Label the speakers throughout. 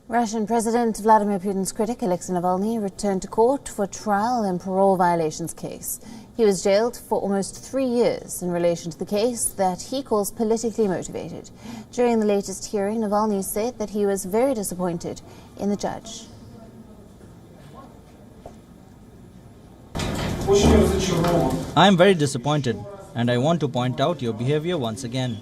Speaker 1: Russian President Vladimir Putin's critic Alexei Navalny returned to court for trial in parole violations case. He was jailed for almost 3 years in relation to the case that he calls politically motivated. During the latest hearing, Navalny said that he was very disappointed in the judge.
Speaker 2: I am very disappointed, and I want to point out your behavior once again.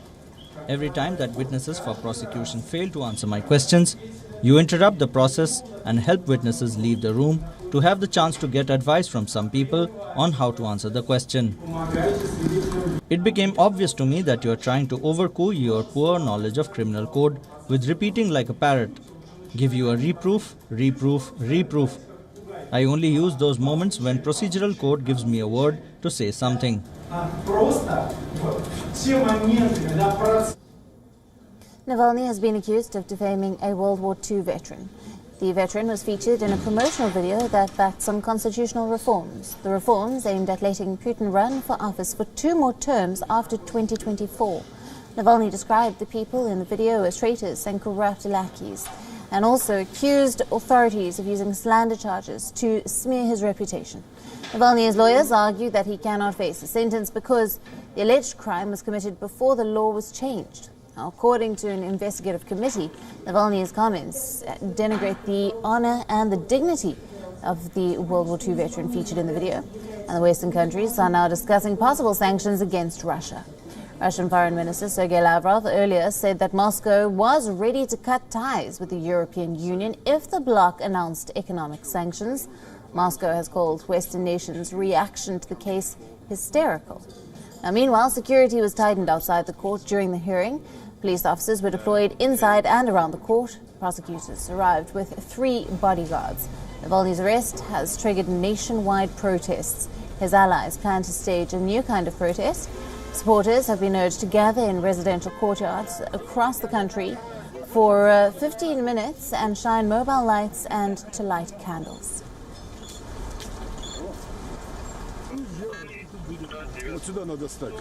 Speaker 2: Every time that witnesses for prosecution fail to answer my questions, you interrupt the process and help witnesses leave the room to have the chance to get advice from some people on how to answer the question. It became obvious to me that you are trying to overcome your poor knowledge of criminal code with repeating like a parrot. Give you a reproof, reproof, reproof. I only use those moments when procedural code gives me a word to say something.
Speaker 1: Navalny has been accused of defaming a World War II veteran. The veteran was featured in a promotional video that backed some constitutional reforms. The reforms aimed at letting Putin run for office for 2 more terms after 2024. Navalny described the people in the video as traitors and corrupt lackeys, and also accused authorities of using slander charges to smear his reputation. Navalny's lawyers argue that he cannot face a sentence because the alleged crime was committed before the law was changed. Now, according to an investigative committee, Navalny's comments denigrate the honor and the dignity of the World War II veteran featured in the video, and the Western countries are now discussing possible sanctions against Russia. Russian Foreign Minister Sergei Lavrov earlier said that Moscow was ready to cut ties with the European Union if the bloc announced economic sanctions. Moscow has called Western nations' reaction to the case hysterical. Now, meanwhile, security was tightened outside the court during the hearing. Police officers were deployed inside and around the court. Prosecutors arrived with 3 bodyguards. Navalny's arrest has triggered nationwide protests. His allies plan to stage a new kind of protest. Supporters have been urged to gather in residential courtyards across the country for 15 minutes and shine mobile lights and to light candles.
Speaker 3: Вот сюда надо стать.